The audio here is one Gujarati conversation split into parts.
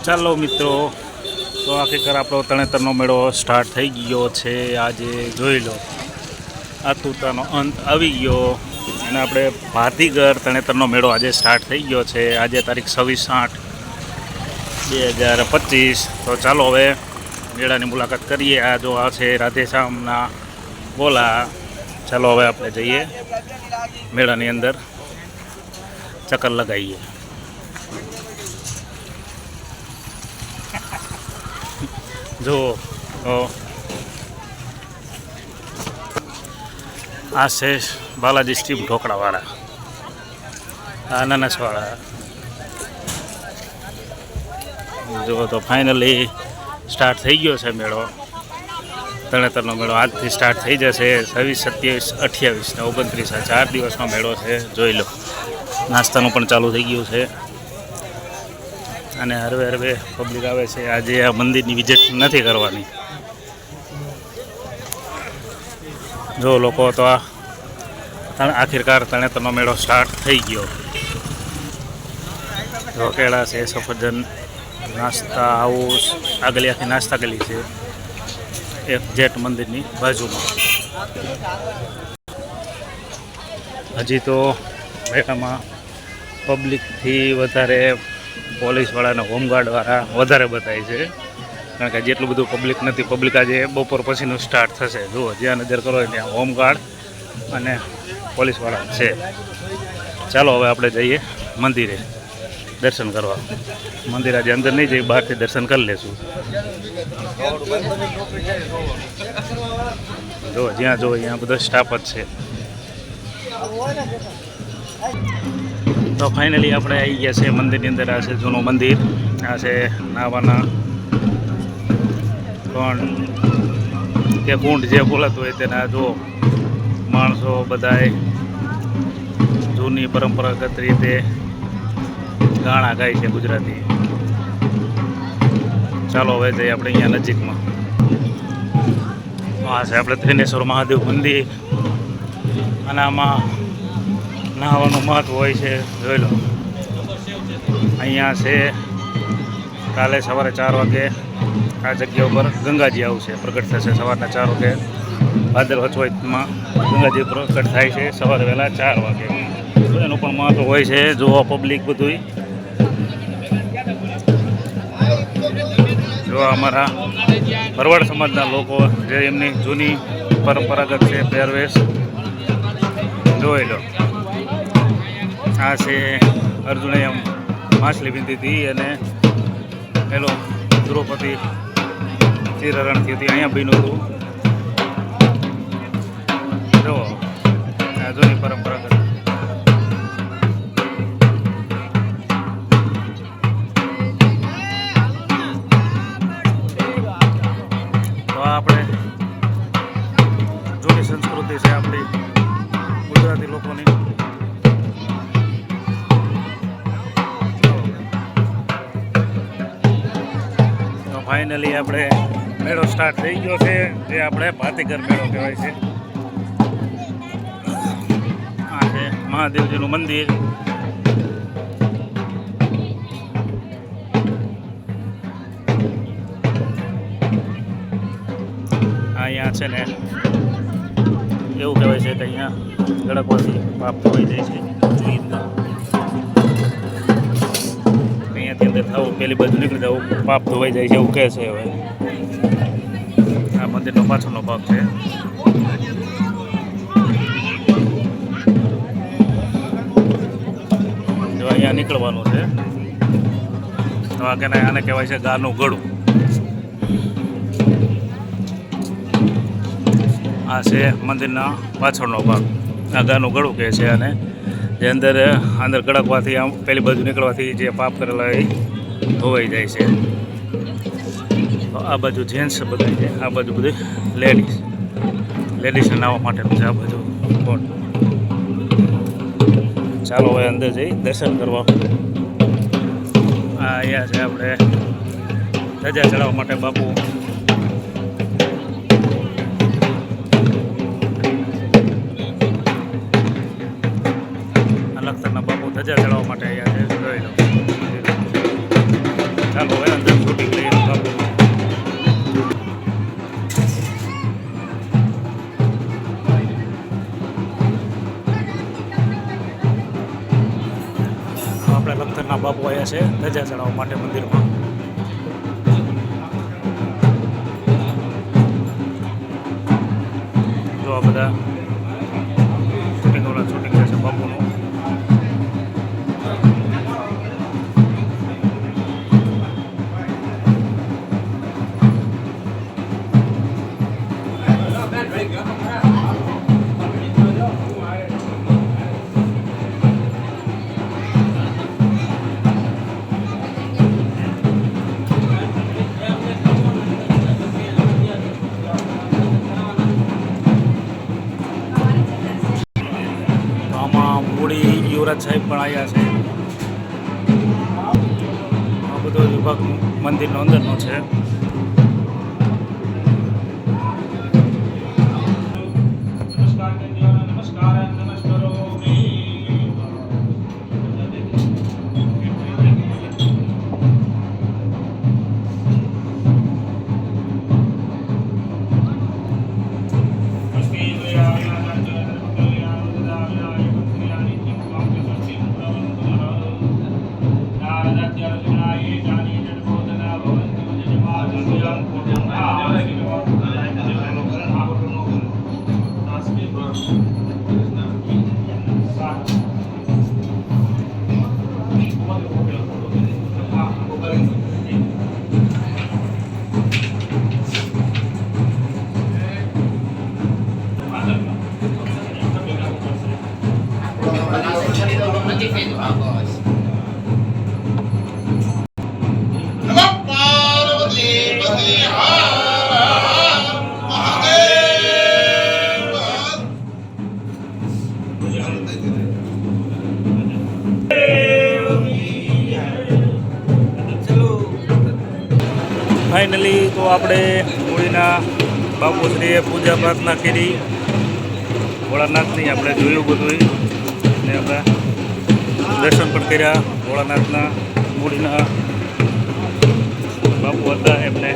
ચાલો મિત્રો, તો આખીકાર આપણો તરણેતરનો મેળો સ્ટાર્ટ થઈ ગયો છે. આજે જોઈ લો, આતુરતાનો અંત આવી ગયો અને આપણે ભાતીગર તરણેતરનો મેળો આજે સ્ટાર્ટ થઈ ગયો છે. આજે તારીખ 26/8/2025. તો ચાલો હવે મેળાની મુલાકાત કરીએ. આ જો આ છે રાધેશ્યામના ગોલા. ચાલો હવે આપણે જઈએ મેળાની અંદર, ચક્કર લગાવીએ. જો આ છે બાલાજી સ્ટીમ ઢોકળાવાળા, અનાનસવાળા. જો તો ફાઇનલી સ્ટાર્ટ થઈ ગયો છે મેળો. તરણેતરનો મેળો આજથી સ્ટાર્ટ થઈ જશે. 26, 27, 28 ને 29 આ 4 દિવસનો મેળો છે. જોઈ લો, નાસ્તાનું પણ ચાલુ થઈ ગયું છે અને હરવે હરવે પબ્લિક આવે છે. આજે આ મંદિરની વિઝિટ નથી કરવાની. જો લોકો તો આ આખીરકાર તરણેતરનો મેળો સ્ટાર્ટ થઈ ગયો. જો કેળા છે, સફરજન, નાસ્તા હાઉસ, આગળ આખી નાસ્તા ગલી છે એક જેટ મંદિરની બાજુમાં. હજી તો મેળામાં પબ્લિકથી વધારે પોલીસવાળા અને હોમગાર્ડવાળા વધારે બતાય છે, કારણ કે જેટલું બધું પબ્લિક નથી. પબ્લિક આજે બપોર પછીનું સ્ટાર્ટ થશે. જુઓ, જ્યાં નજર કરો ત્યાં હોમગાર્ડ અને પોલીસવાળા છે. ચાલો હવે આપણે જઈએ મંદિરે દર્શન કરવા. મંદિર આજે અંદર નહીં જઈએ, બહારથી દર્શન કરી લેશું. જો જ્યાં જો અહીંયા બધો સ્ટાફ જ છે. તો ફાઇનલી આપણે આવી ગયા છે મંદિરની અંદર. આ છે જૂનું મંદિર. આ છે નાવાના પણ કે કુંડ જે બોલાતું હોય તેના જો માણસો બધાય જૂની પરંપરાગત રીતે ગાણા ગાય છે ગુજરાતી. ચાલો હવે જઈએ આપણે અહીંયા નજીકમાં. આ છે આપણે ત્રિનેશ્વર મહાદેવ મંદિર અને આમાં નહાવાનું મહત્વ હોય છે. જોઈ લો, અહીંયા છે કાલે સવારે 4 વાગે આ જગ્યા ઉપર ગંગાજી આવશે, પ્રગટ થશે સવારના 4 વાગે. ભાદરવા ચોથમાં ગંગાજી પ્રગટ થાય છે સવારે વહેલા 4 વાગે. એનું પણ મહત્વ હોય છે. જોવા પબ્લિક બધું. જો અમારા ભરવાડ સમાજના લોકો જે એમની જૂની પરંપરાગત છે પહેરવેશ જોઈ લો. આ છે અર્જુને એમ માછલી વીંધી હતી અને પેલો દ્રૌપદી ચીરહરણથી હતી, અહીંયા બન્યું હતું. જો આ જૂની પરંપરાગત. તો આપણે જૂની સંસ્કૃતિ છે આપણી ગુજરાતી લોકોની. ફાઇનલી આપણે મેળો સ્ટાર્ટ થઈ ગયો છે, જે આપણે ભાતીગર મેળો કહેવાય છે. આ છે મહાદેવજીનું મંદિર. અહીંયા છે ને એવું કહેવાય છે કે અહીંયા ગળકવાથી પાપ ધોઈ જાય છે. અહીંયાથી અંદર થવું, પેલી બાજુ નીકળી જવું, પાપ ધોવાઈ જાય છે એવું કહે છે. હવે આ મંદિરનો પાછળનો ભાગ છે. જો અહીંયા નીકળવાનું છે. તો આને કહેવાય છે ગાનું ગળું. આ છે મંદિરના પાછળનો ભાગ. આ ગાનું ગળું કહે છે. અને જે અંદર ગળકવાથી આમ પેલી બાજુ નીકળવાથી જે પાપ કરેલા એ ધોવાઈ જાય છે. તો આ બાજુ જેન્ટ્સ બધા છે, આ બાજુ બધી લેડીઝને નાહવા માટેનું છે આ બધું કોણ. ચાલો હવે અંદર જઈ દર્શન કરવા. આ અહીંયા છે આપણે ધજા ચડાવવા માટે બાપુ. લખતરના બાપુ ધજા ચડાવવા માટે અહીંયા છે. જોઈ લો. ચાલો હવે અંદર શૂટિંગ લઈએ બાપુનું. આપણે લખતરના બાપુ આવ્યા છે ધજા ચડાવવા માટે મંદિરમાં. જો આ બધા શૂટિંગ થશે બાપુનું. યુવરાજ સાહેબ પણ આવ્યા છે. આ બધો વિભાગ મંદિરનો અંદરનો છે. ફાઇનલી તો આપણે મૂળીના બાપુશ્રીએ પૂજા પ્રાર્થના કરી, ભોળાનાથની આપણે જોયું બધું ને આપણે દર્શન પણ કર્યા. ભોળાનાથના મૂળીના બાપુ હતા એમને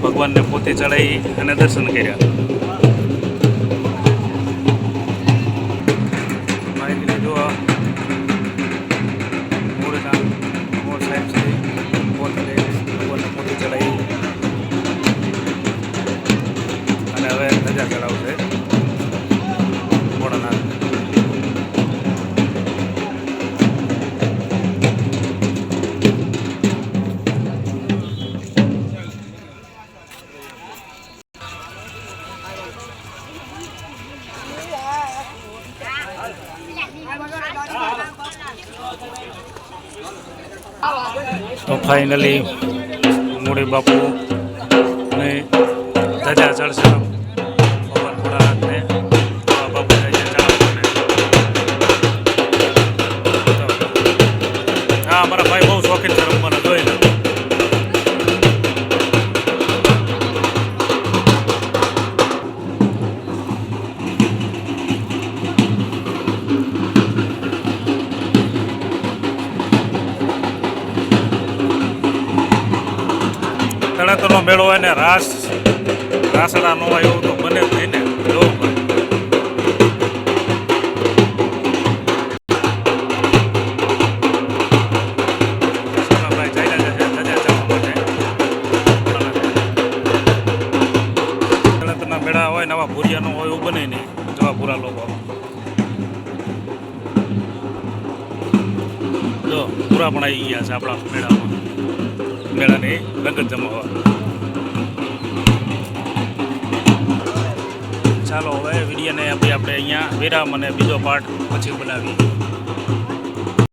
ભગવાનને પોતે ચડાવી અને દર્શન કર્યા. ફાઇનલી જો મૂળીના મોર સાહેબ શ્રી પોતે ભગવાનને પોતે ચડાવી અને હવે ધજા ચડાવશે ભોળાનાથ. તો ફાઇનલી મૂળી બાપુ ને ધજા ચડશે ભગવાન ભોળાનાથને. બાપુ ધજા ચડાવવાને હા મારા ભાઈ બહુ શોખીન છે રમવાના, જોઈ લે. તળેતરનો મેળો હોય ને રાસડા ન હોય એવું તો બને જ નહીં ને. જોવું પડે. તળેતરના મેળા હોય ને આવા ભૂરિયા ન હોય એવું બને નહીં. જવા પૂરા લોકો જો પૂરા પણ આવી ગયા છે આપણા મેળામાં. મેળાની રંગત જમાવવા. ચાલો હવે વિડીયોને આપણે અહીંયા વિરામ અને બીજો પાર્ટ પછી બનાવીએ.